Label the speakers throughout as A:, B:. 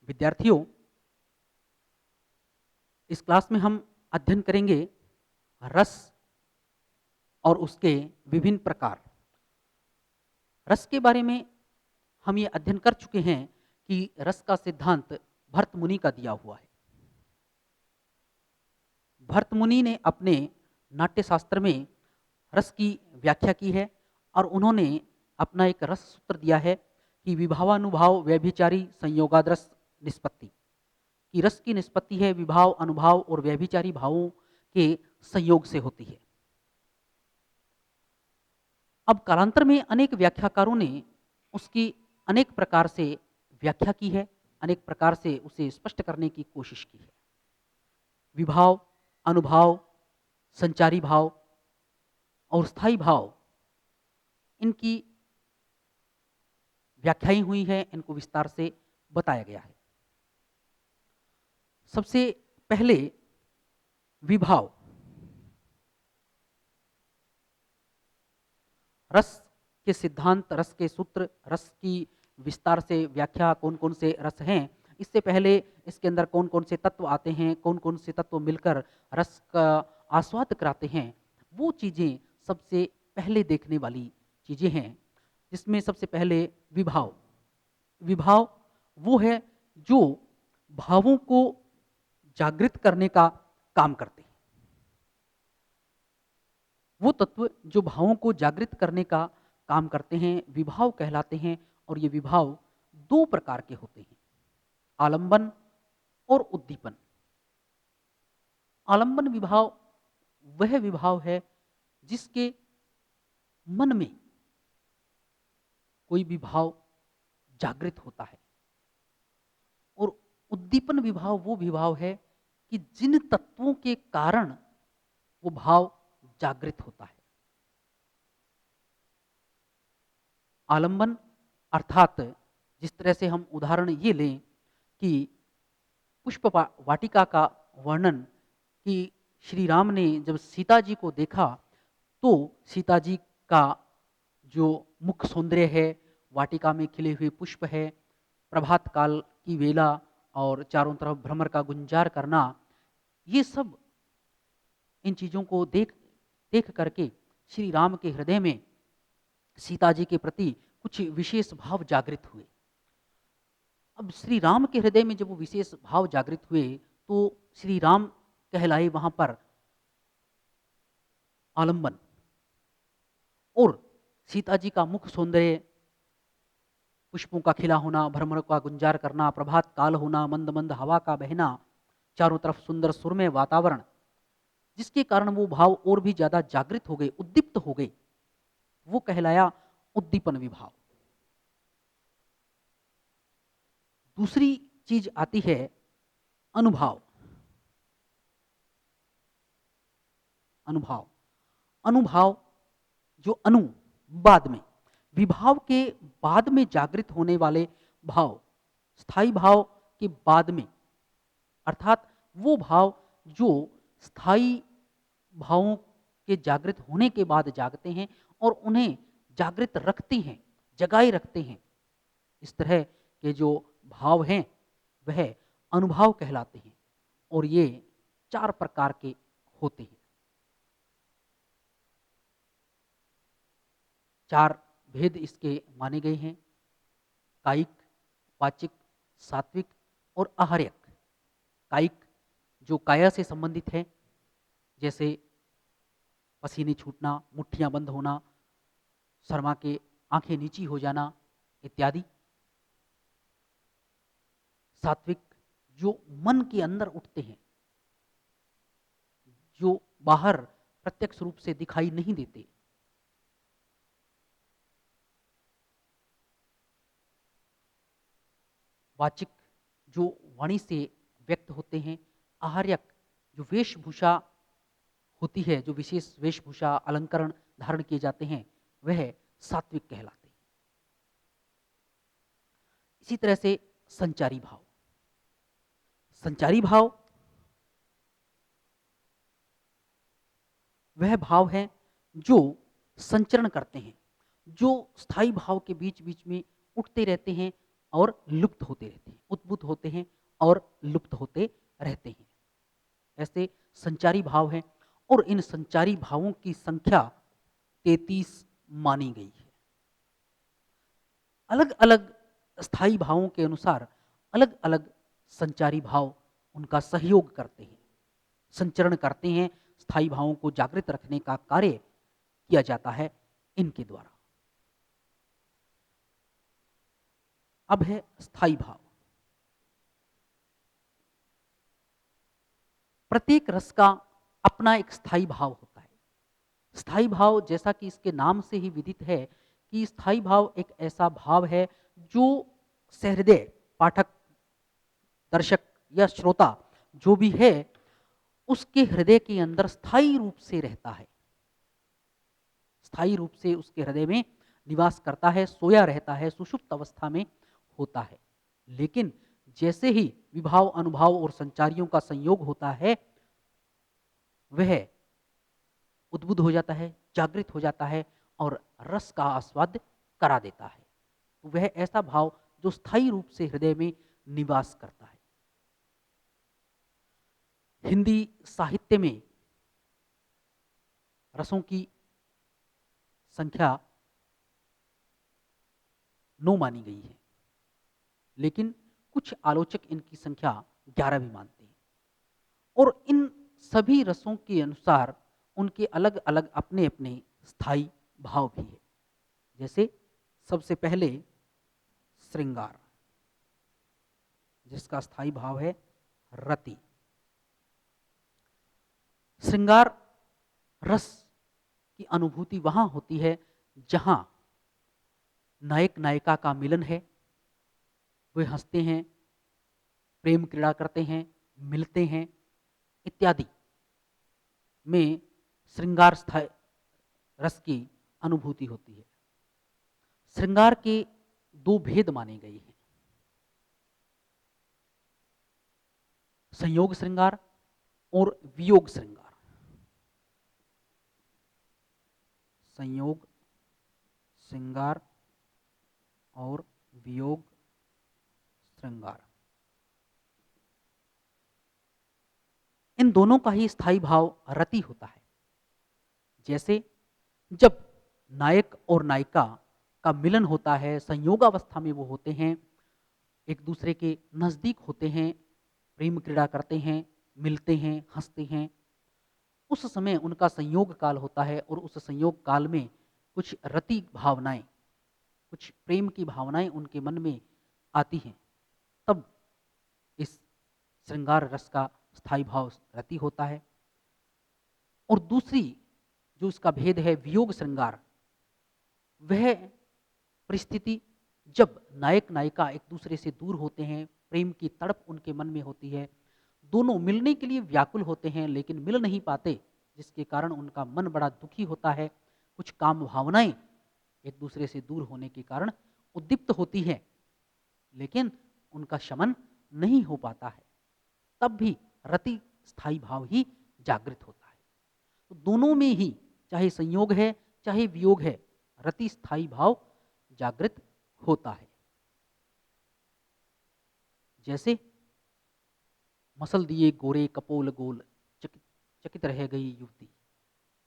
A: विद्यार्थियों, इस क्लास में हम अध्ययन करेंगे रस और उसके विभिन्न प्रकार। रस के बारे में हम ये अध्ययन कर चुके हैं कि रस का सिद्धांत भर्त मुनि का दिया हुआ है। भर्त मुनि ने अपने नाट्य शास्त्र में रस की व्याख्या की है और उन्होंने अपना एक रस सूत्र दिया है कि विभावानुभाव व्यभिचारी संयोगादरस निष्पत्ति। कि रस की निष्पत्ति है विभाव, अनुभाव और व्यभिचारी भावों के संयोग से होती है। अब कालांतर में अनेक व्याख्याकारों ने उसकी अनेक प्रकार से व्याख्या की है, अनेक प्रकार से उसे स्पष्ट करने की कोशिश की है। विभाव, अनुभाव, संचारी भाव और स्थायी भाव, इनकी व्याख्याएं हुई है, इनको विस्तार से बताया गया है। सबसे पहले विभाव। रस के सिद्धांत, रस के सूत्र, रस की विस्तार से व्याख्या, कौन कौन से रस हैं, इससे पहले इसके अंदर कौन कौन से तत्व आते हैं, कौन कौन से तत्व मिलकर रस का आस्वाद कराते हैं, वो चीज़ें सबसे पहले देखने वाली चीज़ें हैं। जिसमें सबसे पहले विभाव। विभाव वो है जो भावों को जागृत करने का काम करते हैं। वो तत्व जो भावों को जागृत करने का काम करते हैं विभाव कहलाते हैं। और ये विभाव दो प्रकार के होते हैं, आलंबन और उद्दीपन। आलंबन विभाव वह विभाव है जिसके मन में कोई विभाव जागृत होता है। और उद्दीपन विभाव वो विभाव है कि जिन तत्वों के कारण वो भाव जागृत होता है। आलंबन अर्थात जिस तरह से हम उदाहरण ये लें कि पुष्प वाटिका का वर्णन कि श्री राम ने जब सीता जी को देखा तो सीता जी का जो मुख सौंदर्य है, वाटिका में खिले हुए पुष्प है, प्रभात काल की वेला और चारों तरफ भ्रमर का गुंजार करना, ये सब इन चीज़ों को देख देख करके श्री राम के हृदय में सीता जी के प्रति कुछ विशेष भाव जागृत हुए। अब श्री राम के हृदय में जब वो विशेष भाव जागृत हुए तो श्री राम कहलाए वहां पर आलंबन। और सीता जी का मुख सौंदर्य, पुष्पों का खिला होना, भ्रमर का गुंजार करना, प्रभात काल होना, मंद मंद हवा का बहना, चारों तरफ सुंदर सुरमय वातावरण, जिसके कारण वो भाव और भी ज्यादा जागृत हो गए, उद्दीप्त हो गए, वो कहलाया उद्दीपन विभाव। दूसरी चीज आती है अनुभाव। अनुभाव अनुभाव जो अनु बाद में, विभाव के बाद में जागृत होने वाले भाव, स्थायी भाव के बाद में, अर्थात वो भाव जो स्थायी भावों के जागृत होने के बाद जागते हैं और उन्हें जागृत रखते हैं, जगाए रखते हैं। इस तरह के जो भाव हैं वह अनुभाव कहलाते हैं। और ये चार प्रकार के होते हैं। चार भेद इसके माने गए हैं, कायिक, वाचिक, सात्विक और आहार्यक। कायिक जो काया से संबंधित है, जैसे पसीने छूटना, मुट्ठियां बंद होना, शर्मा के आंखें नीची हो जाना इत्यादि। सात्विक जो मन के अंदर उठते हैं, जो बाहर प्रत्यक्ष रूप से दिखाई नहीं देते। वाचिक जो वाणी से व्यक्त होते हैं। आहार्यक जो वेशभूषा होती है, जो विशेष वेशभूषा अलंकरण धारण किए जाते हैं, वह सात्विक कहलाते हैं। इसी तरह से संचारी भाव। संचारी भाव वह भाव है जो संचरण करते हैं, जो स्थायी भाव के बीच बीच में उठते रहते हैं और लुप्त होते रहते हैं, उद्भूत होते हैं और लुप्त होते रहते हैं। ऐसे संचारी भाव हैं और इन संचारी भावों की संख्या 33 मानी गई है। अलग अलग स्थायी भावों के अनुसार अलग अलग संचारी भाव उनका सहयोग करते हैं, संचरण करते हैं। स्थायी भावों को जागृत रखने का कार्य किया जाता है इनके द्वारा। अब है स्थायी भाव। प्रत्येक रस का अपना एक स्थायी भाव होता है। स्थायी भाव, जैसा कि इसके नाम से ही विदित है कि स्थायी भाव एक ऐसा भाव है जो सहृदय पाठक, दर्शक या श्रोता जो भी है उसके हृदय के अंदर स्थायी रूप से रहता है, स्थायी रूप से उसके हृदय में निवास करता है, सोया रहता है, सुषुप्त अवस्था में होता है। लेकिन जैसे ही विभाव, अनुभाव और संचारियों का संयोग होता है, वह उद्बुद्ध हो जाता है, जागृत हो जाता है और रस का आस्वाद करा देता है। तो वह ऐसा भाव जो स्थायी रूप से हृदय में निवास करता है। हिंदी साहित्य में रसों की संख्या 9 मानी गई है, लेकिन कुछ आलोचक इनकी संख्या 11 भी मानते हैं। और इन सभी रसों के अनुसार उनके अलग अलग अपने अपने स्थायी भाव भी है। जैसे सबसे पहले श्रृंगार, जिसका स्थायी भाव है रति। श्रृंगार रस की अनुभूति वहां होती है जहां नायक नायिका का मिलन है, वे हंसते हैं, प्रेम क्रीड़ा करते हैं, मिलते हैं इत्यादि में श्रृंगार स्थायी रस की अनुभूति होती है। श्रृंगार के 2 भेद माने गए हैं, संयोग श्रृंगार और वियोग श्रृंगार। संयोग श्रृंगार और वियोग श्रृंगार, इन दोनों का ही स्थायी भाव रति होता है। जैसे जब नायक और नायिका का मिलन होता है, संयोगावस्था में वो होते हैं, एक दूसरे के नजदीक होते हैं, प्रेम क्रीड़ा करते हैं, मिलते हैं, हंसते हैं, उस समय उनका संयोग काल होता है और उस संयोग काल में कुछ रति भावनाएं, कुछ प्रेम की भावनाएं उनके मन में आती हैं, तब इस श्रृंगार रस का स्थायी भाव रति होता है। और दूसरी जो इसका भेद है वियोग श्रृंगार, वह परिस्थिति जब नायक नायिका एक दूसरे से दूर होते हैं, प्रेम की तड़प उनके मन में होती है, दोनों मिलने के लिए व्याकुल होते हैं लेकिन मिल नहीं पाते, जिसके कारण उनका मन बड़ा दुखी होता है। कुछ काम भावनाएं एक दूसरे से दूर होने के कारण उद्दीप्त होती हैं, लेकिन उनका शमन नहीं हो पाता है, तब भी रति स्थायी भाव ही जागृत होता है। तो दोनों में ही, चाहे संयोग है चाहे वियोग है, रति स्थायी भाव जागृत होता है। जैसे मसल दिए गोरे कपोल गोल, चकित रह गई युवती।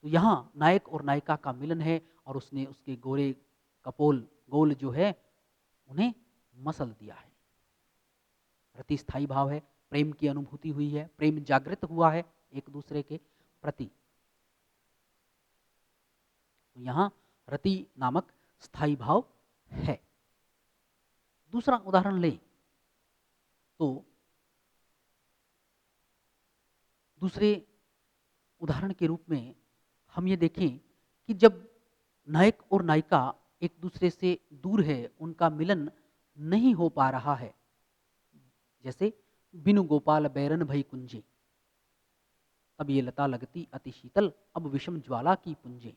A: तो यहाँ नायक और नायिका का मिलन है और उसने उसके गोरे कपोल गोल जो है उन्हें मसल दिया है। रति स्थायी भाव है, प्रेम की अनुभूति हुई है, प्रेम जागृत हुआ है एक दूसरे के प्रति। तो यहाँ रति नामक स्थायी भाव है। दूसरा उदाहरण लें तो दूसरे उदाहरण के रूप में हम ये देखें कि जब नायक और नायिका एक दूसरे से दूर है, उनका मिलन नहीं हो पा रहा है, जैसे बिनु गोपाल बैरन भई कुंजे, तब ये लता लगती अति शीतल, अब विषम ज्वाला की पुंजे।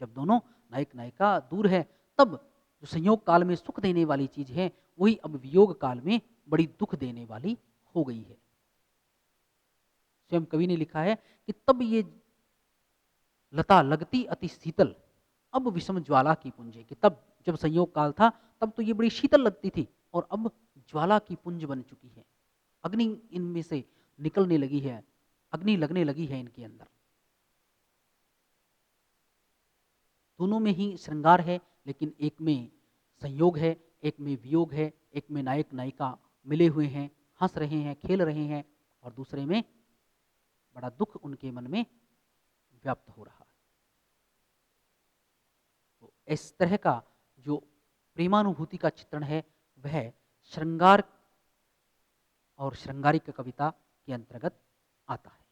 A: जब दोनों नायक नायिका दूर है, तब जो संयोग काल में सुख देने वाली चीज है वही अब वियोग काल में बड़ी दुख देने वाली हो गई है। स्वयं कवि ने लिखा है कि तब ये लता लगती अति शीतल, अब विषम ज्वाला की पुंजे, कि तब जब संयोग काल था तब तो ये बड़ी शीतल लगती थी और अब ज्वाला की पुंज बन चुकी है। अग्नि इनमें से निकलने लगी है, अग्नि लगने लगी है इनके अंदर। दोनों में ही श्रृंगार है, लेकिन एक में संयोग है, एक में वियोग है, एक में नायक नायिका मिले हुए हैं, हंस रहे हैं, खेल रहे हैं, और दूसरे में बड़ा दुख उनके मन में व्याप्त हो रहा है। तो इस तरह का जो प्रेमानुभूति का चित्रण है वह श्रृंगार और श्रृंगारिक कविता के अंतर्गत आता है।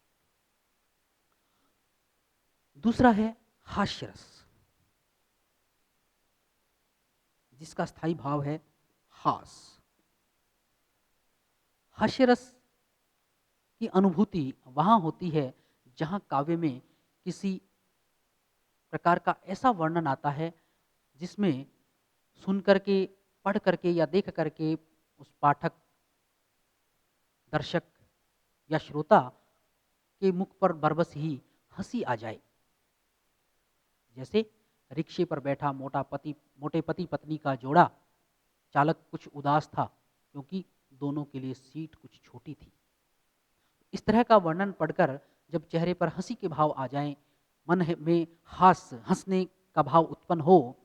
A: दूसरा है हास्यरस, जिसका स्थायी भाव है हास। हास्यरस की अनुभूति वहां होती है जहां काव्य में किसी प्रकार का ऐसा वर्णन आता है जिसमें सुन करके, पढ़ करके या देख करके उस पाठक, दर्शक या श्रोता के मुख पर बरबस ही हंसी आ जाए। जैसे रिक्शे पर बैठा मोटे पति पत्नी का जोड़ा, चालक कुछ उदास था क्योंकि दोनों के लिए सीट कुछ छोटी थी। इस तरह का वर्णन पढ़कर जब चेहरे पर हंसी के भाव आ जाएं, मन में हंसने का भाव उत्पन्न हो,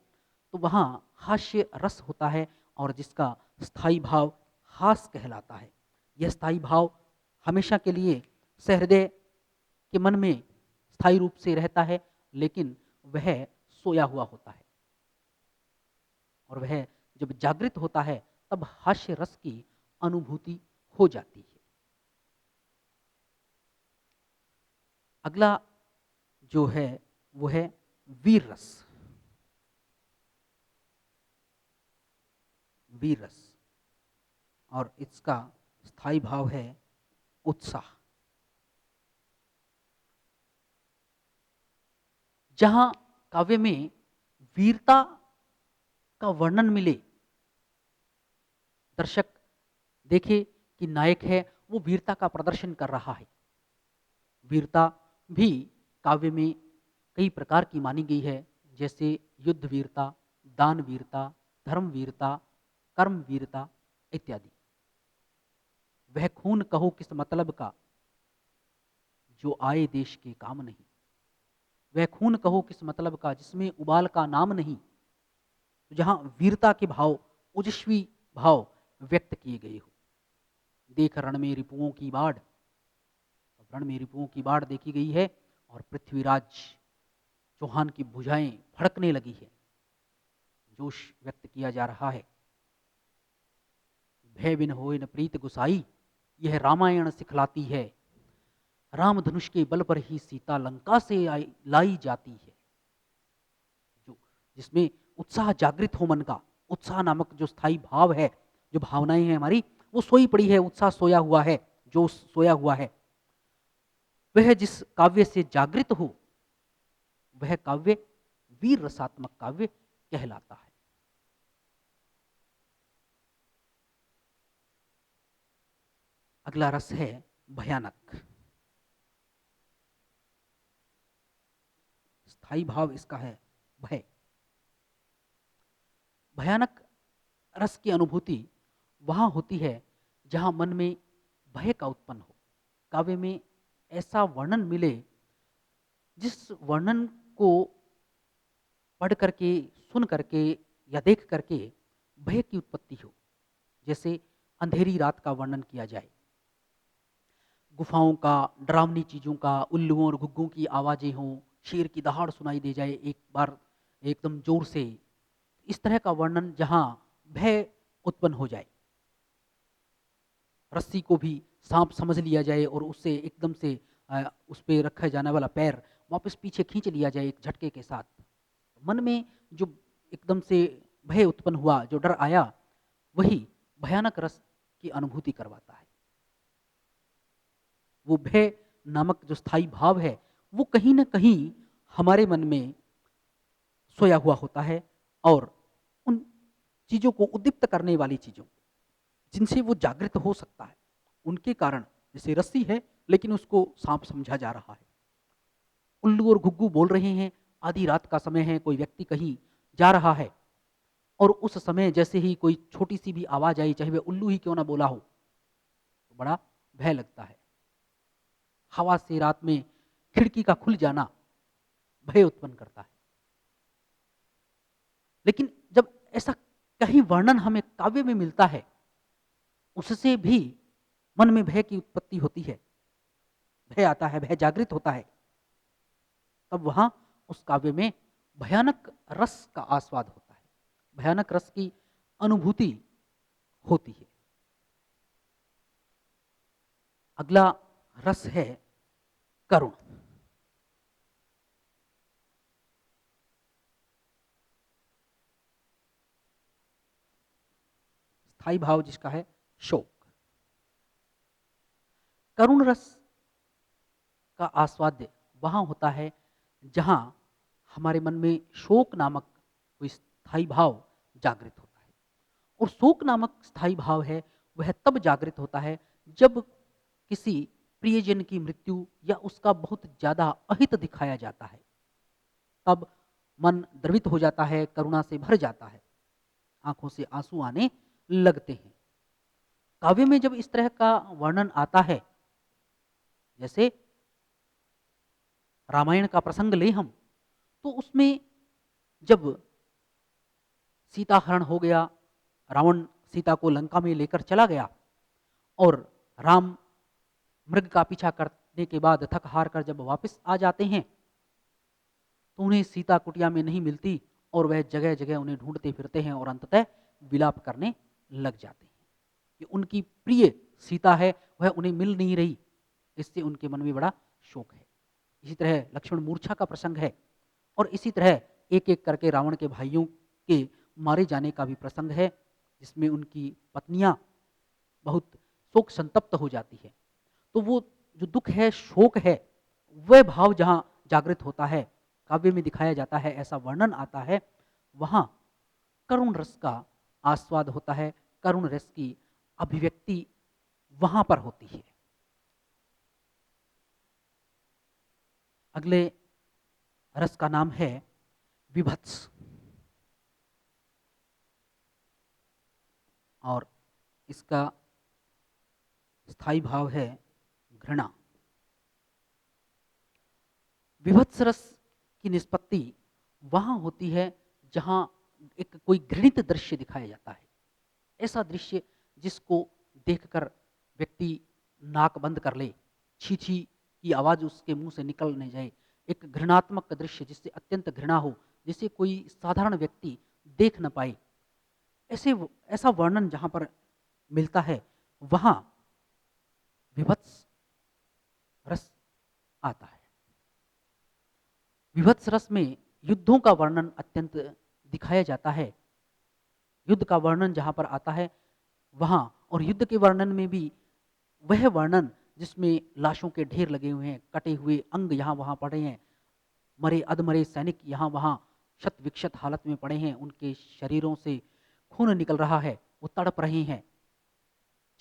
A: तो वहाँ हास्य रस होता है और जिसका स्थायी भाव हास कहलाता है। यह स्थायी भाव हमेशा के लिए सहृदय के मन में स्थायी रूप से रहता है, लेकिन वह सोया हुआ होता है और वह जब जागृत होता है तब हास्य रस की अनुभूति हो जाती है। अगला जो है वो है वीर रस। वीर रस और इसका स्थायी भाव है उत्साह। जहां काव्य में वीरता का वर्णन मिले, दर्शक देखे कि नायक है वो वीरता का प्रदर्शन कर रहा है। वीरता भी काव्य में कई प्रकार की मानी गई है, जैसे युद्ध वीरता, दान वीरता, धर्म वीरता, कर्म वीरता इत्यादि। वह खून कहो किस मतलब का, जो आए देश के काम नहीं। वह खून कहो किस मतलब का, जिसमें उबाल का नाम नहीं। तो जहां वीरता के भाव, ओजस्वी भाव व्यक्त किए गए हो। देख रण में रिपुओं की बाढ़, रण में रिपुओं की बाढ़ देखी गई है और पृथ्वीराज चौहान की भुजाएं फड़कने लगी है, जोश व्यक्त किया जा रहा है। भय बिन होए न प्रीत गुसाई, यह रामायण सिखलाती है। राम धनुष के बल पर ही सीता लंका से लाई जाती है। जो जिसमें उत्साह जागृत हो मन का, उत्साह नामक जो स्थायी भाव है, जो भावनाएं हैं हमारी, वो सोई पड़ी है, उत्साह सोया हुआ है, जो सोया हुआ है। वह जिस काव्य से जागृत हो वह काव्य वीर रसात्मक काव्य कहलाता है। अगला रस है भयानक। स्थायी भाव इसका है भय। भयानक रस की अनुभूति वहां होती है जहां मन में भय का उत्पन्न हो। काव्य में ऐसा वर्णन मिले जिस वर्णन को पढ़ करके, सुन करके या देख करके भय की उत्पत्ति हो। जैसे अंधेरी रात का वर्णन किया जाए, गुफाओं का, डरावनी चीजों का, उल्लुओं और घुग्गों की आवाजें हों, शेर की दहाड़ सुनाई दे जाए एक बार एकदम जोर से। इस तरह का वर्णन जहां भय उत्पन्न हो जाए, रस्सी को भी सांप समझ लिया जाए और उससे एकदम से उस पर रखा जाने वाला पैर वापस पीछे खींच लिया जाए एक झटके के साथ। मन में जो एकदम से भय उत्पन्न हुआ, जो डर आया, वही भयानक रस की अनुभूति करवाता है। वो भय नामक जो स्थायी भाव है वो कहीं ना कहीं हमारे मन में सोया हुआ होता है और उन चीजों को उद्दीप्त करने वाली चीजों जिनसे वो जागृत हो सकता है, उनके कारण, जैसे रस्सी है लेकिन उसको सांप समझा जा रहा है, उल्लू और घुग्गू बोल रहे हैं, आधी रात का समय है, कोई व्यक्ति कहीं जा रहा है, और उस समय जैसे ही कोई छोटी सी भी आवाज आई, चाहे वह उल्लू ही क्यों ना बोला हो, तो बड़ा भय लगता है। हवा से रात में खिड़की का खुल जाना भय उत्पन्न करता है। लेकिन जब ऐसा कहीं वर्णन हमें काव्य में मिलता है, उससे भी मन में भय की उत्पत्ति होती है, भय आता है, भय जागृत होता है। तब वहां उस काव्य में भयानक रस का आस्वाद होता है, भयानक रस की अनुभूति होती है। अगला रस है करुण। स्थायी भाव जिसका है शोक। करुण रस का आस्वाद्य वहां होता है जहां हमारे मन में शोक नामक कोई स्थायी भाव जागृत होता है। और शोक नामक स्थायी भाव है वह तब जागृत होता है जब किसी प्रियजन की मृत्यु या उसका बहुत ज्यादा अहित दिखाया जाता है। तब मन द्रवित हो जाता है, करुणा से भर जाता है, आंखों से आंसू आने लगते हैं। काव्य में जब इस तरह का वर्णन आता है, जैसे रामायण का प्रसंग ले हम, तो उसमें जब सीता हरण हो गया, रावण सीता को लंका में लेकर चला गया और राम मृग का पीछा करने के बाद थक हार कर जब वापस आ जाते हैं, तो उन्हें सीता कुटिया में नहीं मिलती और वह जगह जगह उन्हें ढूंढते फिरते हैं और अंततः विलाप करने लग जाते हैं कि उनकी प्रिय सीता है, वह उन्हें मिल नहीं रही। इससे उनके मन में बड़ा शोक है। इसी तरह लक्ष्मण मूर्छा का प्रसंग है, और इसी तरह एक एक करके रावण के भाइयों के मारे जाने का भी प्रसंग है, जिसमें उनकी पत्नियां बहुत शोक संतप्त हो जाती है। तो वो जो दुख है, शोक है, वह भाव जहां जागृत होता है, काव्य में दिखाया जाता है, ऐसा वर्णन आता है, वहां करुण रस का आस्वाद होता है, करुण रस की अभिव्यक्ति वहां पर होती है। अगले रस का नाम है विभत्स, और इसका स्थायी भाव है घृणा। विभत्स रस की निष्पत्ति वहां होती है जहां एक कोई घृणित दृश्य दिखाया जाता है, ऐसा दृश्य जिसको देखकर व्यक्ति नाक बंद कर ले, छी छी की आवाज उसके मुंह से निकल नहीं जाए, एक घृणात्मक दृश्य जिससे अत्यंत घृणा हो, जिसे कोई साधारण व्यक्ति देख न पाए, ऐसा वर्णन जहां पर मिलता है, वहां विभत्स रस आता है। विभत्स रस में युद्धों का वर्णन अत्यंत दिखाया जाता है। युद्ध का वर्णन जहां पर आता है वहां, और युद्ध के वर्णन में भी वह वर्णन जिसमें लाशों के ढेर लगे हुए हैं, कटे हुए अंग यहाँ वहां पड़े हैं, मरे अधमरे सैनिक यहाँ वहां शत विक्षत हालत में पड़े हैं, उनके शरीरों से खून निकल रहा है, वो तड़प रहे हैं,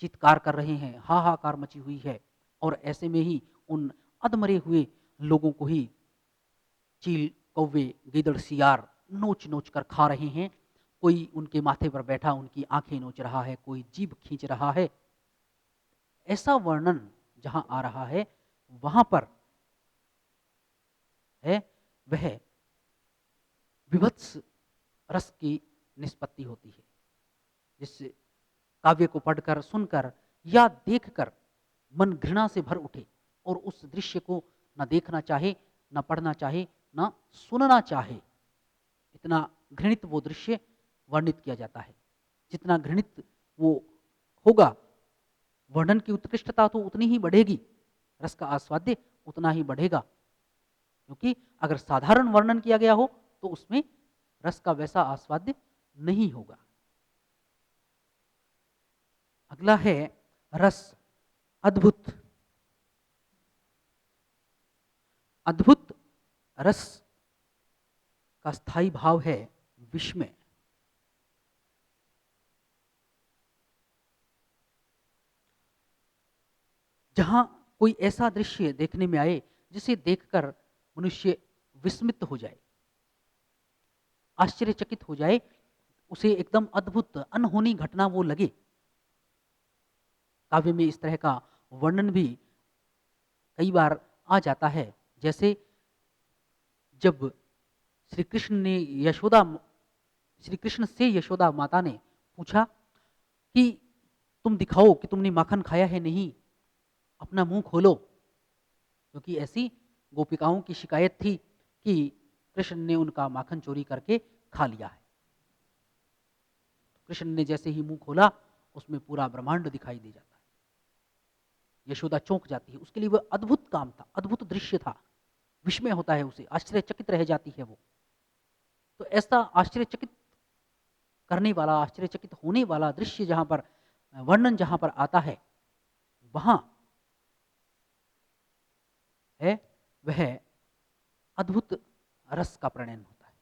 A: चित्कार कर रहे हैं, हाहाकार मची हुई है, और ऐसे में ही उन अधमरे हुए लोगों को ही चील, कौवे, गिदड़, सियार नोच नोच कर खा रहे हैं। कोई उनके माथे पर बैठा उनकी आंखें नोच रहा है, कोई जीभ खींच रहा है। ऐसा वर्णन जहां आ रहा है, वहां पर है वह विभत्स रस की निष्पत्ति होती है, जिस काव्य को पढ़कर, सुनकर या देखकर मन घृणा से भर उठे और उस दृश्य को न देखना चाहे, न पढ़ना चाहे, न सुनना चाहे। इतना घृणित वो दृश्य वर्णित किया जाता है। जितना घृणित वो होगा, वर्णन की उत्कृष्टता तो उतनी ही बढ़ेगी, रस का आस्वाद्य उतना ही बढ़ेगा, क्योंकि अगर साधारण वर्णन किया गया हो तो उसमें रस का वैसा आस्वाद्य नहीं होगा। अगला है रस अद्भुत। अद्भुत रस का स्थायी भाव है विस्मय। जहां कोई ऐसा दृश्य देखने में आए जिसे देखकर मनुष्य विस्मित हो जाए, आश्चर्यचकित हो जाए, उसे एकदम अद्भुत अनहोनी घटना वो लगे। काव्य में इस तरह का वर्णन भी कई बार आ जाता है। जैसे जब श्री कृष्ण ने यशोदा श्री कृष्ण से यशोदा माता ने पूछा कि तुम दिखाओ कि तुमने माखन खाया है नहीं, अपना मुंह खोलो, क्योंकि ऐसी गोपिकाओं की शिकायत थी कि कृष्ण ने उनका माखन चोरी करके खा लिया है। कृष्ण ने जैसे ही मुंह खोला, उसमें पूरा ब्रह्मांड दिखाई दे जाता है। यशोदा चौंक जाती है। उसके लिए वह अद्भुत काम था, अद्भुत दृश्य था, विस्मय होता है उसे, आश्चर्यचकित रह जाती है वो। तो ऐसा आश्चर्यचकित करने वाला, आश्चर्यचकित होने वाला दृश्य जहां पर वर्णन जहां पर आता है, वहां है वह अद्भुत रस का प्रणयन होता है।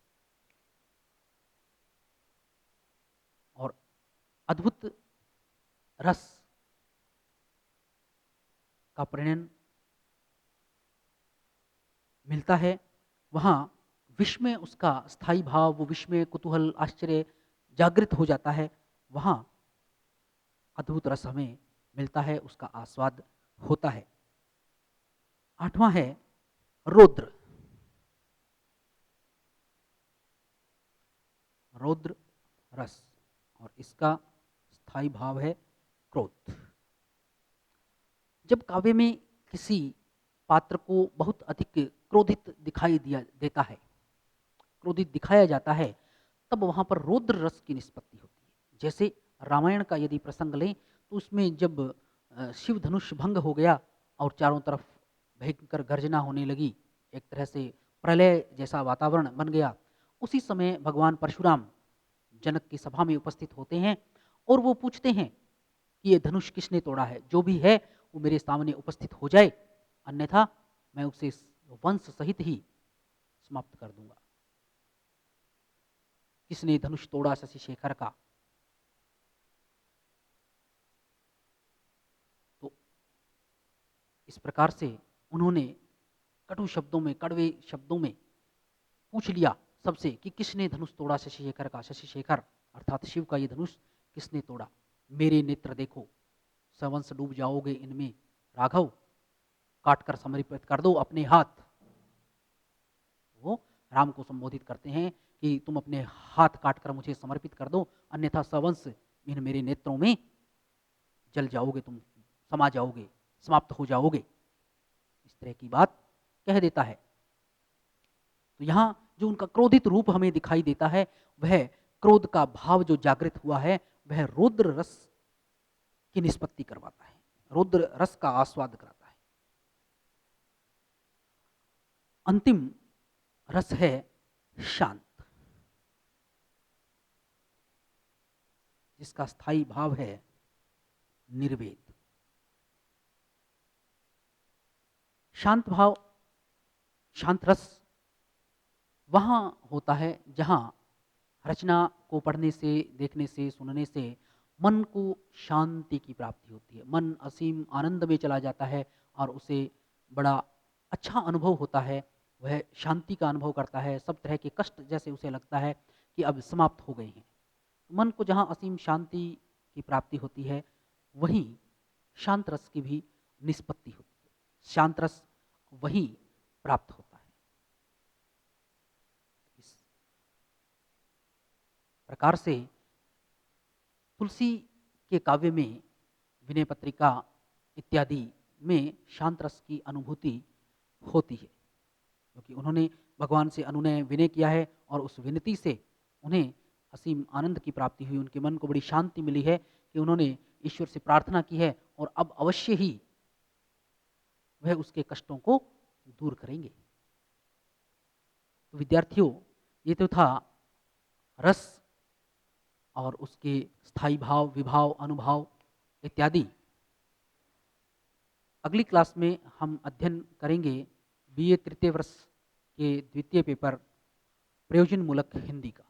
A: और अद्भुत रस का प्रणयन मिलता है, वहां विस्मय, उसका स्थायी भाव, वो विस्मय, कुतूहल, आश्चर्य जागृत हो जाता है। वहां अद्भुत रस हमें मिलता है, उसका आस्वाद होता है। आठवां है रौद्र। रौद्र रस, और इसका स्थायी भाव है क्रोध। जब काव्य में किसी पात्र को बहुत अधिक क्रोधित दिखाई दिया देता है, क्रोधित दिखाया जाता है, तब वहां पर रौद्र रस की निष्पत्ति होती है। जैसे रामायण का यदि प्रसंग लें, तो उसमें जब शिव धनुष भंग हो गया और चारों तरफ भयंकर गर्जना होने लगी, एक तरह से प्रलय जैसा वातावरण बन गया, उसी समय भगवान परशुराम जनक की सभा में उपस्थित होते हैं और वो पूछते हैं कि ये धनुष किसने तोड़ा है, जो भी है वो मेरे सामने उपस्थित हो जाए, अन्यथा मैं उसे वंश सहित ही समाप्त कर दूंगा। किसने धनुष तोड़ा शशि शेखर का? तो इस प्रकार से उन्होंने कटु शब्दों में, कड़वे शब्दों में पूछ लिया सबसे कि किसने धनुष तोड़ा शशि शेखर का? शशि शेखर अर्थात शिव का ये धनुष किसने तोड़ा? मेरे नेत्र देखो, सवंश डूब जाओगे इनमें, राघव काट कर समर्पित कर दो अपने हाथ। वो राम को संबोधित करते हैं कि तुम अपने हाथ काट कर मुझे समर्पित कर दो, अन्यथा सवंश इन मेरे नेत्रों में जल जाओगे, तुम समा जाओगे, समाप्त हो जाओगे। इस तरह की बात कह देता है। तो यहाँ जो उनका क्रोधित रूप हमें दिखाई देता है, वह क्रोध का भाव जो जागृत हुआ है, वह रौद्र रस की निष्पत्ति करवाता है, रौद्र रस का आस्वाद कराता है। अंतिम रस है शांत, जिसका स्थायी भाव है निर्वेद। शांत भाव, शांत रस वहां होता है जहां रचना को पढ़ने से, देखने से, सुनने से मन को शांति की प्राप्ति होती है। मन असीम आनंद में चला जाता है और उसे बड़ा अच्छा अनुभव होता है। वह शांति का अनुभव करता है, सब तरह के कष्ट जैसे उसे लगता है कि अब समाप्त हो गए हैं। मन को जहाँ असीम शांति की प्राप्ति होती है, वहीं शांत रस की भी निष्पत्ति होती है, शांत रस वहीं प्राप्त होता है। इस प्रकार से तुलसी के काव्य में, विनय पत्रिका इत्यादि में शांत रस की अनुभूति होती है, क्योंकि उन्होंने भगवान से अनुनय विनय किया है और उस विनती से उन्हें असीम आनंद की प्राप्ति हुई। उनके मन को बड़ी शांति मिली है कि उन्होंने ईश्वर से प्रार्थना की है और अब अवश्य ही वह उसके कष्टों को दूर करेंगे। तो विद्यार्थियों, ये तो था रस और उसके स्थायी भाव, विभाव, अनुभाव इत्यादि। अगली क्लास में हम अध्ययन करेंगे बीए तृतीय वर्ष के द्वितीय पेपर प्रयोजनमूलक हिंदी का।